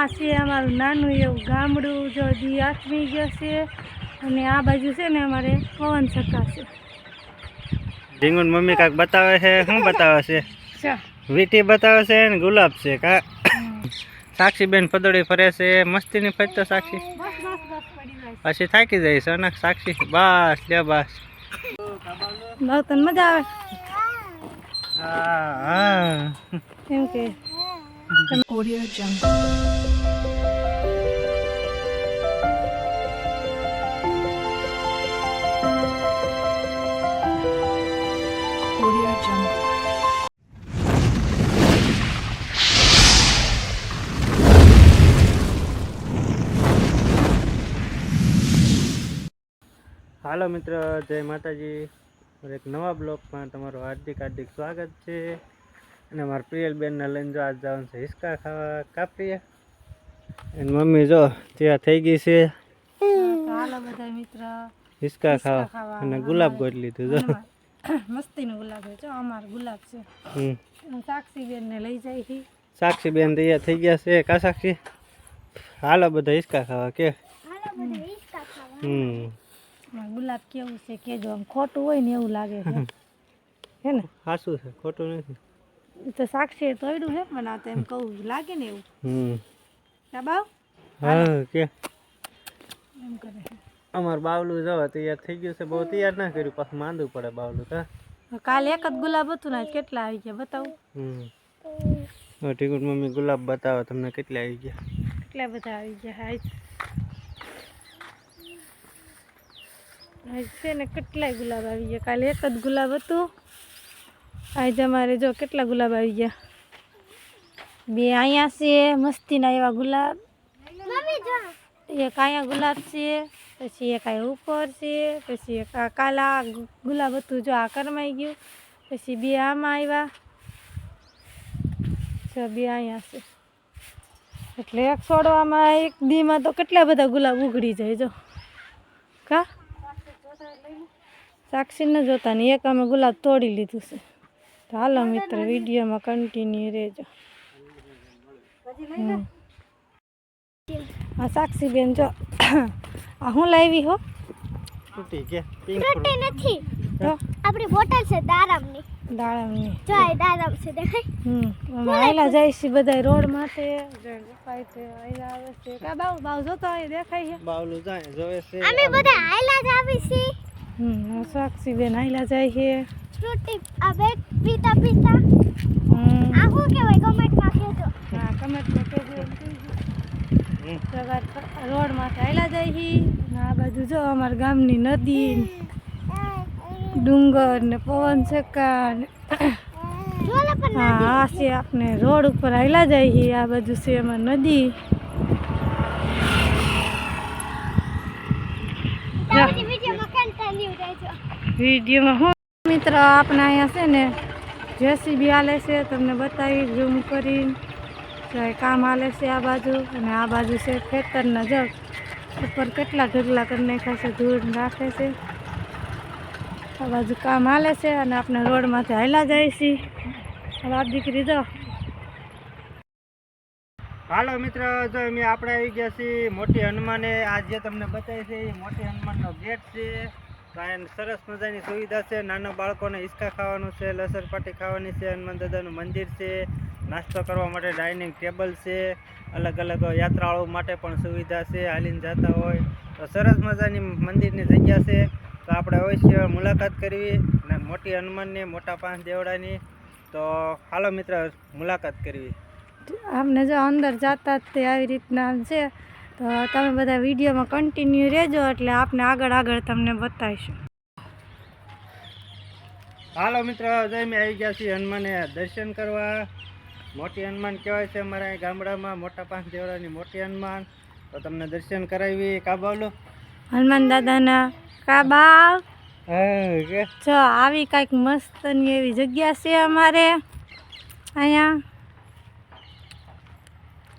આ છે અમારું નાનું એવું ગામડું જો દી આથમી ગયો છે અને આ બાજુ છે ને અમારે પવન ચક્કા છે. ઢીંગુન મમ્મી કાંઈક બતાવે છે. શું બતાવે છે? વીટી બતાવે છે ને ગુલાબ છે કા. સાક્ષી બેન પદોડી ફરે છે. મસ્તીની ફરતો સાક્ષી પછી થાકી જાય છે ને સાક્ષી. બસ લે બસ બહુ તને મજા આવે હા હા એમ કે Audio Jungle. Audio Jungle. હાલો મિત્ર, જય માતાજી. એક નવા બ્લોગમાં તમારું હાર્દિક સ્વાગત છે. અને મારા પ્રિયલ બેનને લઈને જો આજ જવાનું છે હિસકા ખાવા. કાપીએ એની મમ્મી જો ત્યાં થઈ ગઈ છે હાલો બધા મિત્ર હિસકા ખાવા અને ગુલાબ ગોળી લીધું જો મસ્તીનું ગુલાબ છે અમાર ગુલાબ છે. સાક્ષી બેન ને લઈ જાય છે. સાક્ષી બેન તૈયાર થઈ ગયા છે કા સાક્ષી? હાલો બધા હિસકા ખાવા કે ગુલાબ કેવું છે કેજો, આમ ખોટું હોય ને એવું લાગે છે હે ને? સાચું છે, ખોટું નથી. તો સાક્ષી તોડ્યું છે બનાવતા એમ કહું લાગે ને એવું. બાવ હા કે એમ કરે અમાર બાવલું જવા તૈયાર થઈ ગયું છે. બહુ તૈયાર ના કર્યું, પાછું માંદવું પડે બાવલું. કા કાલે એક જ ગુલાબ હતું ને કેટલા આવી ગયા બતાવું. ઠીક મમ્મી ગુલાબ બતાવો તમને કેટલા આવી ગયા. કેટલા બધા આવી ગયા આજ છે ને કેટલાય ગુલાબ આવી ગયા. કાલે એક જ ગુલાબ હતું, આજે અમારે જો કેટલા ગુલાબ આવી ગયા. બે અહીંયા છે મસ્તીના એવા ગુલાબ, એક અહીંયા ગુલાબ છે, પછી એક અહીંયા ઉપર છે, પછી એક આ કાલા ગુલાબ હતું જો આ કરમાઈ ગયું, પછી બે આમાં આવ્યા જો બે અહીંયા છે. એટલે એક છોડવામાં એક દીમાં તો કેટલા બધા ગુલાબ ઉઘડી જાય જો કા. સાક્ષી ન જોતા ને એક અમે ગુલાબ તોડી લીધું છે. તો હાલો મિત્ર વિડીયોમાં કન્ટિન્યુ રહેજો. હા સાક્ષી બેન જો આ હું લાવી હો તૂટી કે તૂટી નથી તો આપણી બોટલ છે દાડમની. દાડમની જો આ દાડમ છે દેખાય. આયલા જાય છે બધા રોડ માટે દેખાય છે. આયલા આવે છે કા બાવ બાવ જોતો હોય દેખાય છે. બાવલું જાય જોવે છે. અમે બધા આયલા જ આવી છે. સાક્ષી બેન આયલા જાય છે. ફ્રૂટી આ બે પીતા પીતા આ શું કહેવાય કમેન્ટમાં કહેજો. હા કમેન્ટમાં કહેજો. રોડ માટે આયલા જાય છે. આ બાજુ જો અમારા ગામની નદી, ડુંગર ને પવન ચક્કા હા છે. આપણે રોડ ઉપર આયલા જાય છે. આ બાજુ છે એમાં નદી. વિડીયોમાં હું મિત્ર આપણે અહીંયા છે ને જેસીબી હાલે છે, તમને બતાવી ઝૂમ કરીને કામ હાલે છે આ બાજુ. અને આ બાજુ છે ખેતરના જગ ઉપર કેટલા ઢગલા કરી નાખ્યા છે, ધૂળ રાખે છે. આ બાજુ કામ હાલે છે અને આપણે રોડમાંથી હાલ્યા જાય છે. બાપ દીકરી જો હાલો મિત્ર, જો અમે આપણે આવી ગયા છીએ મોટી હનુમાને. આજ જે તમને બતાવી છે એ મોટી હનુમાનનો ગેટ છે. ત્યાં સરસ મજાની સુવિધા છે. નાના બાળકોને હિસકા ખાવાનું છે, લસરપાટી ખાવાની છે, હનુમાન દાદાનું મંદિર છે, નાસ્તો કરવા માટે ડાઇનિંગ ટેબલ છે, અલગ અલગ યાત્રાળુઓ માટે પણ સુવિધા છે. હાલીને જતા હોય તો સરસ મજાની મંદિરની જગ્યા છે. તો આપણે અવશ્ય મુલાકાત કરવી અને મોટી હનુમાનની, મોટા પાંચ દેવડાની. તો હાલો મિત્ર મુલાકાત કરવી. આપણે જો અંદર જતા તે આવી રીતના છે. તો તમે બધા વિડીયોમાં કન્ટિન્યુ રહેજો એટલે આપણે આગળ આગળ તમને બતાવીશું. હાલો મિત્ર, જઈ મેં આવી ગયા છીએ હનુમાને દર્શન કરવા. મોટી હનુમાન કહેવાય છે અમારા ગામડામાં, મોટા પાંચ દેવડાની મોટી હનુમાન. તો તમને દર્શન કરાવી. કાબાવલો હનુમાન દાદાના કાબા કે જો આવી કાંઈક મસ્તની એવી જગ્યા છે અમારે અહીંયા.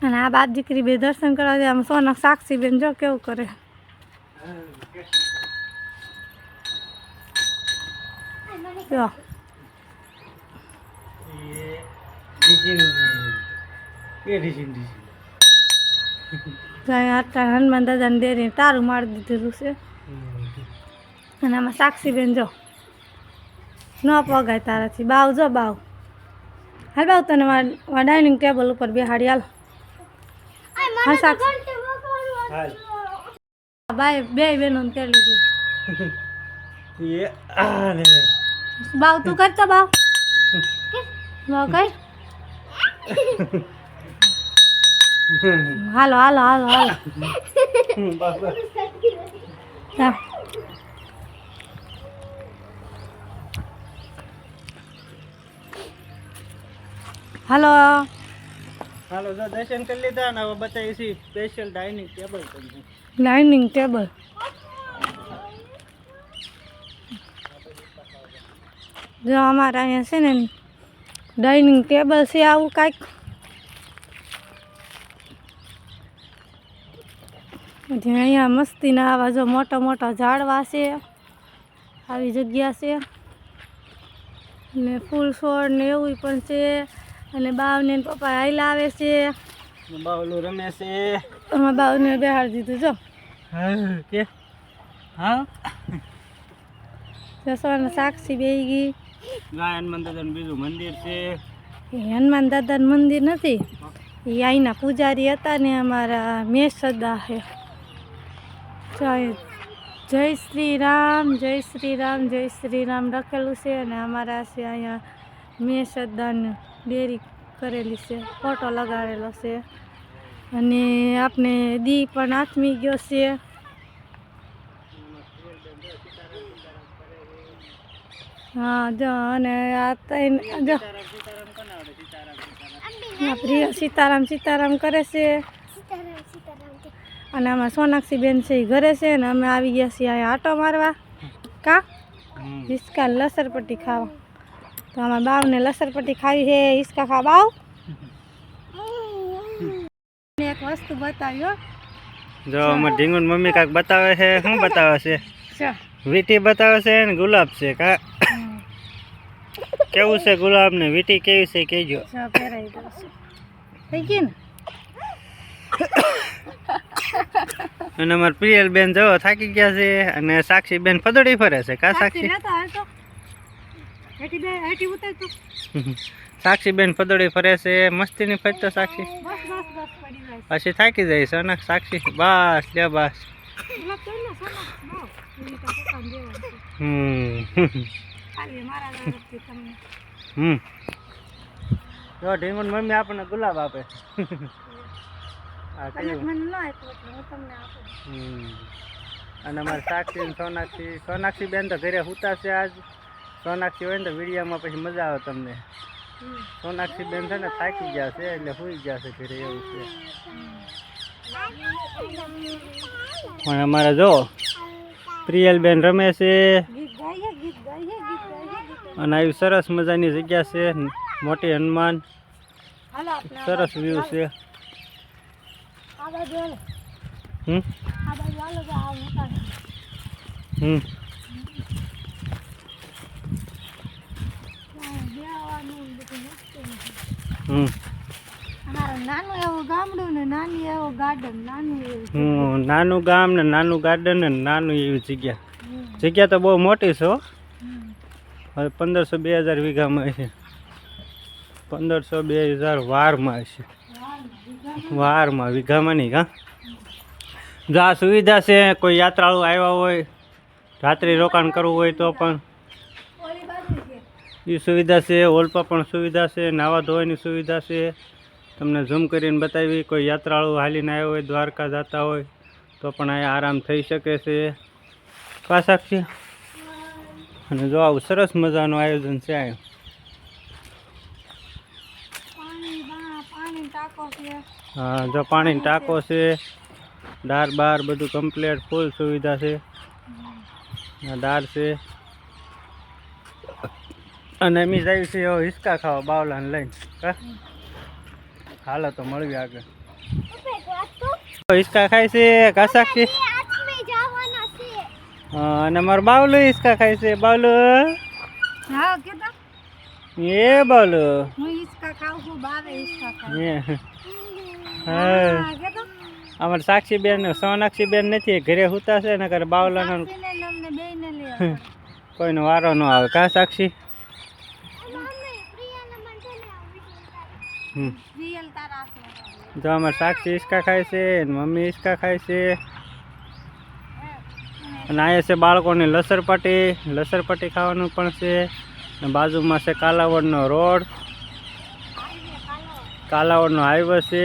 અને આ બાપ દીકરી બે દર્શન કરવા દે. આમ સોના સાક્ષી બેન જો કેવું કરે. જો તો અહીંયા અત્યારે હનુમાન દાદાને ડેરી તારું મારી દીધેલું છે અને આમાં સાક્ષીબેન જો ન પગાય તારાથી બાવ જો બાવ હાલ બાવ તને ડાઇનિંગ ટેબલ ઉપર બેહાડી હાલ હા સાક્ષી હાલ બાય બે બેનો તે લીધું એ આને બાવ તું કરતો બાવ બાવ કઈ હાલો હાલો હાલો હાલો બાબા હા. હાલો હાલો જો દર્શન કરી લીધા ને હવે બતાવી છે સ્પેશિયલ ડાઇનિંગ ટેબલ તમને ડાઇનિંગ ટેબલ જો અમારે અહીંયા છે ને ડાઇનિંગ ટેબલ છે આવું કાંઈક પછી અહીંયા મસ્તીના આવા જો મોટા મોટા ઝાડવા છે આવી જગ્યા છે ને ફૂલ છોડ ને એવું પણ છે અને બાવને ને પપ્પા હાઈલા આવે છે બાવલું રમે છે અમારા બાવને બેહાડી દીધું જો હા કે હા જસવાના સાક્ષી બેહી ગઈ ગાયન મંદિરનું બીજું મંદિર છે એ હનુમાન દાદાનું મંદિર નથી એ અહીંના પૂજારી હતા ને અમારા મેષદા છે જય શ્રી રામ જય શ્રી રામ જય શ્રી રામ લખેલું છે અને અમારા છે અહીંયા મેષદાની ડેરી કરેલી છે ફોટો લગાડેલો છે અને આપણે દી પણ આથમી ગયો છે હા જો અને આ ત્રણ જો આ પ્રિય સીતારામ સીતારામ કરે છે અને આમાં સોનાક્ષી બેન છે એ ઘરે છે ને અમે આવી ગયા છીએ અહીંયા આટો મારવા કા હિસકા લસરપટ્ટી ખાવા તો આમાં બાવને લસરપટ્ટી ખાવી છે હિસકા ખા બાવ એક વસ્તુ બતાવ્યો જો અમાર ઢીંગુન મમ્મી કાક બતાવે છે શું બતાવે છે ચા વીટી બતાવે છે ને ગુલાબ છે કા કેવું છે ગુલાબ ને વીટી કેવી છે કહેજો ચા પહેરાઈ દઉં છું થઈ ગઈ ને અને અમાર પ્રિયલ બેન જો થાકી ગયા છે અને સાક્ષી બેન પદોડી ફરે છે કા સાક્ષી સાક્ષી બેન પદોડી ફરે છે મસ્તી ની ફરતો સાક્ષી પછી થાકી જાય છે ને સાક્ષી બસ લે બસ જો ઢીંગુન મમ્મી આપણને ગુલાબ આપે આ કેવું અને અમારે સાક્ષી ને સોનાક્ષી બેન તો ઘરે હુતા છે આજ સોનાક્ષી હોય ને તો વિડીયોમાં પછી મજા આવે તમને સોનાક્ષી બેન છે ને થાકી ગયા છે એટલે સુઈ ગયા છે ઘરે એવું છે પણ અમારે જો પ્રિયલ બેન રમે છે અને આવી સરસ મજાની જગ્યા છે મોટી હનુમાન સરસ વ્યૂ છે હમ હમ નાનું એવું ગામડું ને નાની એવું ગાર્ડન નાનું એવું નાનું ગામ ને નાનું ગાર્ડન ને નાનું એવી જગ્યા તો બહુ મોટી છે હો. હવે 1500-2000 વીઘામાં હશે 1500-2000 વારમાં હશે વારમાં વીઘામાં નહીં કા જો આ સુવિધા છે કોઈ યાત્રાળુ આવ્યા હોય રાત્રે રોકાણ કરવું હોય તો પણ એ સુવિધા છે ઓલપા પણ સુવિધા છે નાવા ધોવાની સુવિધા છે તમને ઝૂમ કરીને બતાવી કોઈ યાત્રાળુ હાલીને આવ્યો હોય દ્વારકા જતા હોય તો પણ અહીંયા આરામ થઈ શકે છે કા સાક્ષી અને જો આવું સરસ મજાનું આયોજન છે હા જો પાણીની ટાંકો છે દાર બાર બધું કમ્પ્લીટ ફૂલ સુવિધા છે દાર છે અને એમ જાય છે એવો હિસકા ખાવા બાવલાને લઈને કા હાલો તો મળવી આગળ હિસકા ખાય છે કા સાક્ષી અને મારું બાવલું હિસકા ખાય છે બાવલું હા કેતા એ બાવલું હું હિસકા ખાઉં છું બાવે હિસકા ખાઉં એ હા કેતા અમારે સાક્ષીબેન સોનાક્ષીબેન નથી ઘરે હુતા છે ને કરે બાવલાનો સાક્ષીને ને અમને બેયને લઈ આવજો. કોઈનો વારો ન આવે કા સાક્ષી મમ્મી પ્રિયાના મન છે ને આવી હમ રિયલ તારા હાથમાં. જો અમારે સાક્ષી હિસકા ખાય છે ને મમ્મી હિસકા ખાય છે અને અહીંયા છે બાળકોની લસરપટ્ટી ખાવાનું પણ છે ને બાજુમાં છે કાલાવડનો રોડ કાલાવડનો હાઈવે છે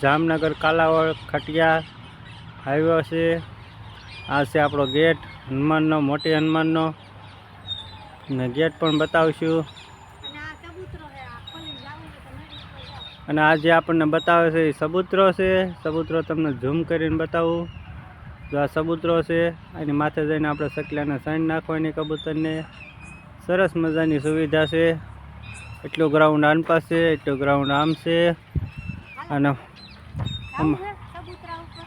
જામનગર કાલાવડ ખટિયા હાઈવે છે આ છે આપણો ગેટ હનુમાનનો મોટી હનુમાનનો ને ગેટ પણ બતાવશું અને આ કબૂતરો છે આ ખોલીને જાવું હોય તો નદી ઉપર જાઓ. અને આ જે આપણને બતાવે છે એ સબૂતરો છે સબૂતરો તમને ઝૂમ કરીને બતાવું જો આ સબૂતરો છે એની માથે જઈને આપણે સકલાને સાઈન નાખવાની કબૂતરને સરસ મજાની સુવિધા છે એટલું ગ્રાઉન્ડ આન પાસે એટલું ગ્રાઉન્ડ આમ છે અને જાવું છે કબૂતરા ઉપર.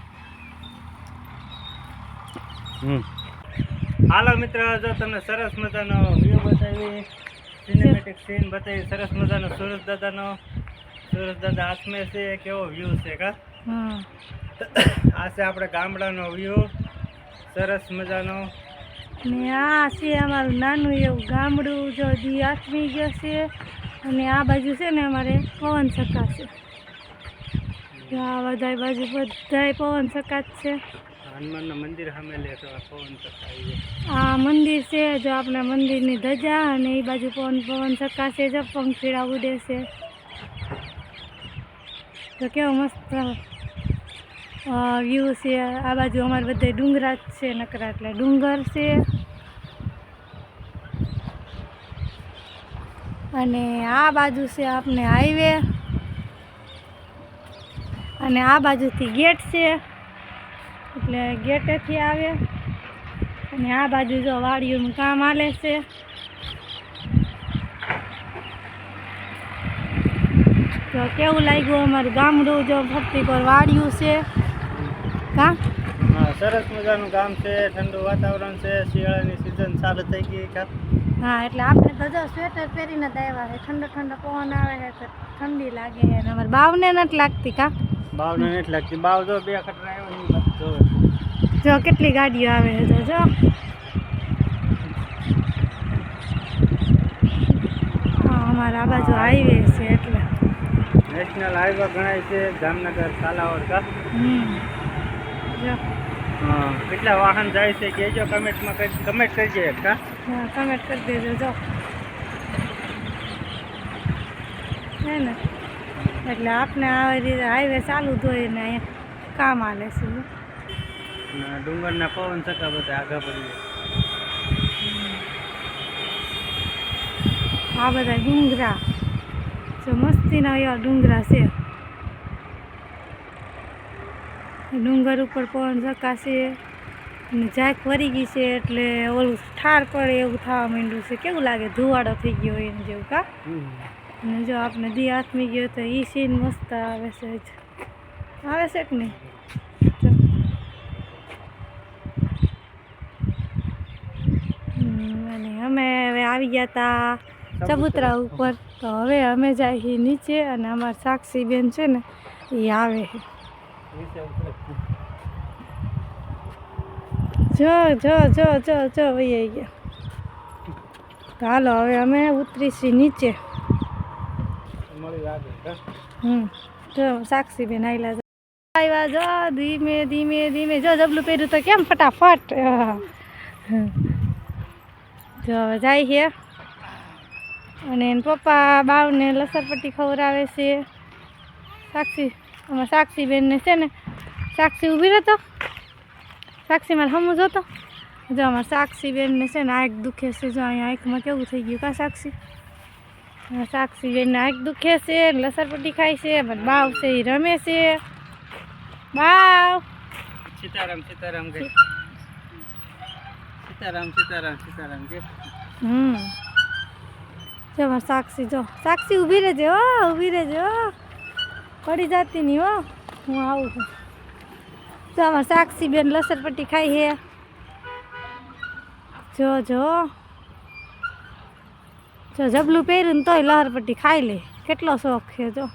હાલો મિત્ર જો તમને સરસ મજાનો વ્યૂ બતાવી સિનેમેટિક સીન બતાવી સરસ મજાનો સુરજ દાદા હાથમાં છે કેવો વ્યૂ છે કા હા આ છે આપણે ગામડાનો વ્યૂ સરસ મજાનો ને આ છે અમારું નાનું એવું ગામડું જો દી આથમી ગયો છે અને આ બાજુ છે ને અમારે પવન સકા છે જો આ બધાય બાજુ બધાય પવન સકા જ છે. હનુમાનના મંદિર સામે લે તો આ પવન ચકાઈ આ મંદિર છે જો આપણા મંદિરની ધજા અને એ બાજુ પવન સકા છે જો પંખીડા ઉડે છે તો કેવો મસ્ત વ્યૂ છે. આ બાજુ અમારે બધે ડુંગરા જ છે નકરા એટલે ડુંગર છે અને આ બાજુ છે આપણે હાઈવે અને આ બાજુથી ગેટ છે એટલે ગેટેથી આવે અને આ બાજુ જો વાડીઓનું કામ હાલે છે. તો કેવું લાગ્યું અમારું ગામડું જો ફરતી પર વાડિયું છે કા હા સરસ મજાનું ગામ છે ઠંડુ વાતાવરણ છે શિયાળાની સિઝન ચાલુ થઈ ગઈ કા હા એટલે આપણે તો જો સ્વેટર પહેરીને જ આવ્યા છે ઠંડો ઠંડો પવન આવે છે તો ઠંડી લાગે છે અને અમારે બાવને નથી લાગતી કા બાવને નથી લાગતી બાવ જો બે ખટરા આવ્યો ને જો જો કેટલી ગાડીઓ આવે છે જો હા અમારા આ બાજુ હાઈવે છે એટલે નેશનલ હાઈવે ગણાય છે જામનગર કાલાવડ કા જો હા કેટલા વાહન જાય છે કહેજો કમેન્ટ કરજે કા હા કમેન્ટ કરી દેજો જો હે ને એટલે આપણે આવી રીતે હાઈવે ચાલુ જ હોય ને અહીંયા કામ હાલે છે અને ડુંગરના પવન ચકા બધા આગા પડી આ બધા ડુંગરા જો મસ્તીના એવા ડુંગરા છે ડુંગર ઉપર પવન ચકાશે અને જાક વરી ગઈ છે એટલે ઓલું ઠાર પડે એવું થવા માંડ્યું છે કેવું લાગે ધુવાડો થઈ ગયો હોય એને જેવું કા અને જો આપણે દી હાથમી ગયો તો એ સીન મસ્ત આવે છે જ આવે છે કે નહીં જો. અને અમે હવે આવી ગયા હતા ચબૂતરા ઉપર તો હવે અમે જાય નીચે અને અમારા સાક્ષી બેન છે ને એ આવે છે જો જો જો જો જો વહી ગયા તો હાલો હવે અમે ઉતરીશી નીચે જો સાક્ષી બેન આવ્યા જો ધીમે ધીમે ધીમે જો જબલું પહેર્યું તો કેમ ફટાફટ જો હવે જાય છે અને એના પપ્પા બાવને લસરપટ્ટી ખવડાવે છે સાક્ષી અમારા સાક્ષી બેનને છે ને સાક્ષી ઊભી રહેતો સાક્ષી મારે સમજ હતો જો અમારા સાક્ષી બેનને છે ને આંખ દુખે છે જો અહીંયા આંખમાં કેવું થઈ ગયું કા સાક્ષી સાક્ષી બેનને આંખ દુખે છે લસરપટ્ટી ખાય છે બાવ છે એ રમે છે બાવ સીતારામ સીતારામ કે સીતારામ સીતારામ સીતારામ કે જો અમારે સાક્ષી જો સાક્ષી ઊભી રહેજે હો ઊભી રહેજે હો પડી જતી નહીં હો હું આવું છું જો અમારે સાક્ષી બેન લસરપટ્ટી ખાઈ છે જો જો જો જબલું પહેર્યું ને તોય લહરપટ્ટી ખાઈ લે કેટલો શોખ છે જો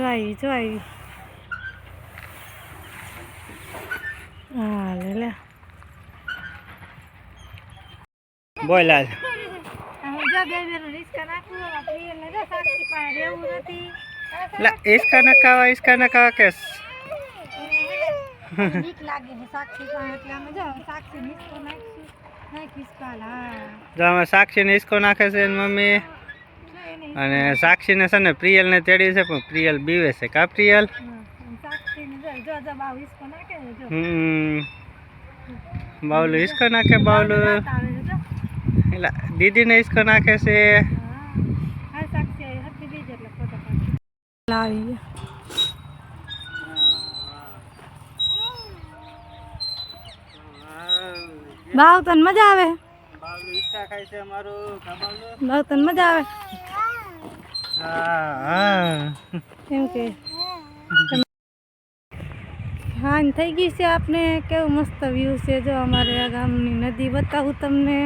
આવી જો આવી હા લે બોલ હાલ. હું જો બે બેનો રિસ્કા નાખું પ્રિયલ ને જો સાક્ષી પાસે રહેવું નથી લા ઈસકા ન ખાવા કેસ. બીક લાગે છે સાક્ષી પાસે એટલે અમે જો સાક્ષી રિસ્કો નાખશું નાખીશ કાલ હા જો અમે સાક્ષીને ઈસકો નાખે છે એની મમ્મી, અને સાક્ષીને છે ને પ્રિયલને તેડી છે પણ પ્રિયલ બીવે છે કા પ્રિયલ? સાક્ષી ને જો જો બાવ રિસ્કો નાખે છે જો બાવલું ઈસકો નાખે બાવલું. આવે છે જો એલા દીદીને ઈસકો નાખે છે. હા સાક્ષી હતી બીજ એટલે ફોટો પાડી લાવી ગયા બાવ તને મજા આવે બાવલું ઈસકા ખાય છે અમારું કા બાવલું? બાવ તને મજા આવે હા કેમ કે હા થઈ ગઈ છે આપને કેવું મસ્ત વ્યૂ છે જો અમારે આ ગામની નદી બતાવું તમને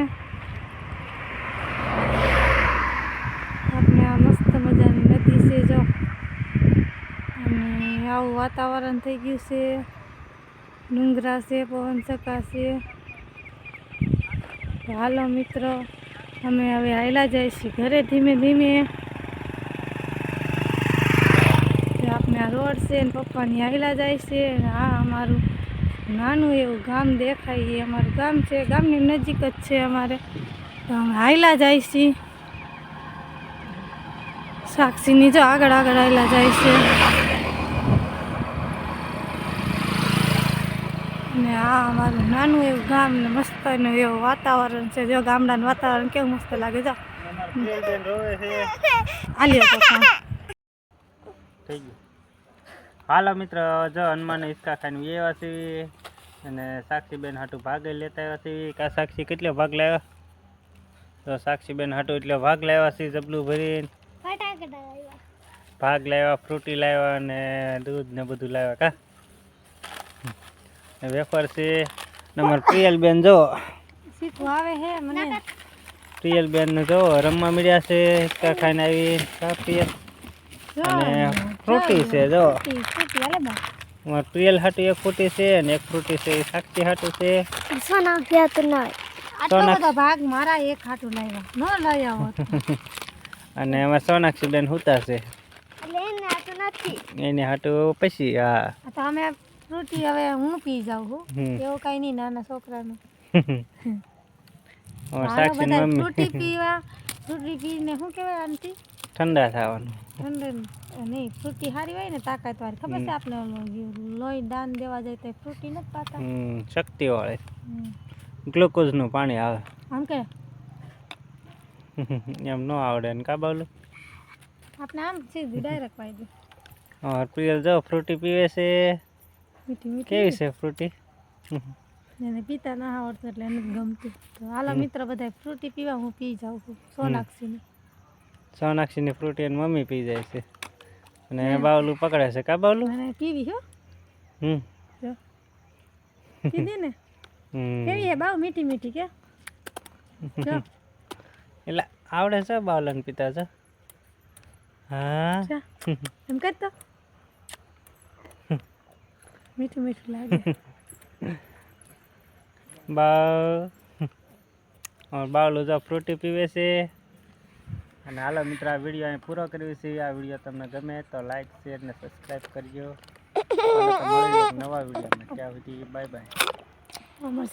આપણે આ મસ્ત મજાની નદી છે જો અને આવું વાતાવરણ થઈ ગયું છે ડુંગરા છે પવન ચકાશે હાલો મિત્રો અમે હવે હાલ્યા જઈશું ઘરે ધીમે ધીમે આપણે આ રોડ છે ને પપ્પાની હાલ્યા જાય છે અને આ અમારું નાનું એવું ગામ દેખાય એ અમારું ગામ છે ગામની નજીક જ છે અમારે તો અમે હાલ્યા જાય છીએ સાક્ષીની જો આગળ આગળ હાલ્યા જાય છે અને આ અમારું નાનું એવું ગામ ને મસ્તનું એવું વાતાવરણ છે જો ગામડાનું વાતાવરણ કેવું મસ્ત લાગે જો પ્રિયલબેન રોવે છે. આલ્યો પપ્પા થઈ ગયું. હાલો મિત્ર જો હનુમાન ઈસકા ખાઈને વ્યવા છીએ અને સાક્ષીબેન હાટું ભાગ લેતા આવ્યા છીએ. કા સાક્ષી કેટલો ભાગ લાવ્યા? તો સાક્ષીબેન હાટું એટલો ભાગ લાવ્યા છીએ જબલું ભરીને. ફટાકડા આવ્યા. ભાગ લાવ્યા, ફ્રૂટી લાવ્યા અને દૂધ ને બધું લાવ્યા કા વેફર છે. નંબર પ્રિયલબેન જો શીખવું આવે હે મને પ્રિયલબેન ને જો રમવા મળ્યા છે ઈસકા ખાઈને આવી કા પ્રિયલ? જો અને ફ્રૂટી છે જો ફ્રૂટી હાલે બા અમાર પ્રિયલ હાટું એક ફ્રૂટી છે અને એક ફ્રૂટી છે એ સાક્ષી હાટું છે. સોના ગયા તો નહીં આટલો બધો ભાગ મારા એક હાટું લાવ્યા ન લઈ આવો તો. અને અમારે સોનાક્ષીબેન હુતા છે એટલે એને આ તો નથી એને હાટું પછી હા આ તો અમે ફ્રૂટી હવે હું પી જાઉં છું હમ. એવું કઈ નહીં નાના છોકરાનું અમાર હાલો સાક્ષી બધા મમ્મી ફ્રૂટી પીવા ફ્રૂટી પીને શું કહેવાય આંટી ઠંડા થવાનું. ઠંડુ નહીં ફ્રૂટી સારી હોય ને તાકાતવાળી ખબર છે આપણે ઓલું લોહી દાન દેવા જાય તો ફ્રૂટી નથી પાતા શક્તિ વાળે ગ્લુકોઝ નું પાણી આવે આમ કે એમ ન આવડે ને કા બાવલું? આપણે આમ સીધી ડાયરેક્ટ પાઈ દે અમાર પ્રિયલ જો ફ્રૂટી પીવે છે. મીઠી મીઠી કેવી છે ફ્રૂટી? એને પીતા ના આવડતું એટલે એને જ ગમતું તો હાલો મિત્ર બધા ફ્રૂટી પીવા હું પી જાઉં છું સોનાક્ષીની સોનાક્ષીની ફ્રૂટી એની મમ્મી પી જાય છે અને બાવલું પકડે છે કા બાવલું? અને પીવી હો હમ જો પીધી ને કેવી હે બાવ મીઠી મીઠી કે જો એટલે આવડે છે બાવલાને પીતા છે. હા જા. એમ કરતો મીઠું મીઠું લાગે બાવલું જો ફ્રૂટી પીવે છે. અને હાલો મિત્ર આ વિડીયો અહીં પૂરો કર્યો છે. આ વિડીયો તમને ગમે તો લાઈક શેર ને સબસ્ક્રાઈબ કરજો. નવા વિડીયોમાં ત્યાં સુધી બાય બાય. અમાર